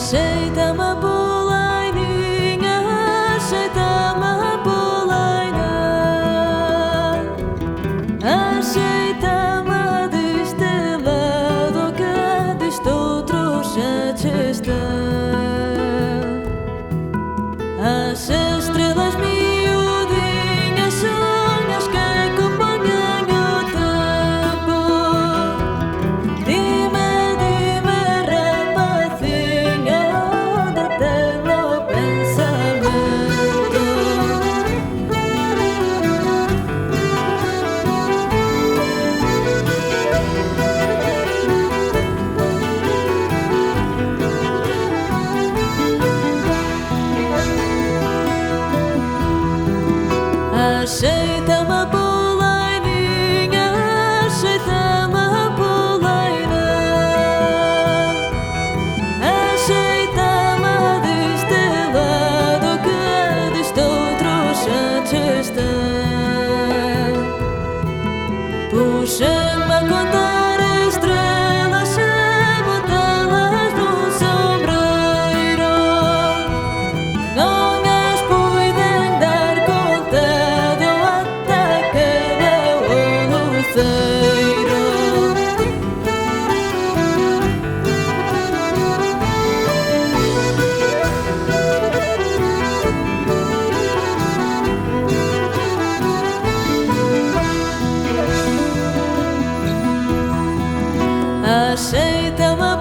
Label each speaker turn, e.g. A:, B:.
A: Aceita-me bolaininha, aceita-me bolaininha, aceita-me deste lado que deste outro já te está. As estrelas miudinhas são as que acompanham o tempo. Dime, dime, rapazinha, onde tem o pensamento? Aceita-me bolaininha, aceita-me bolaininha, aceita-me deste lado que deste outro já te está. Puxa-me a contar estrelas e botá-las num sombreiro. Não as puidem dar conta de eu até que deu o luceiro. Aceita-me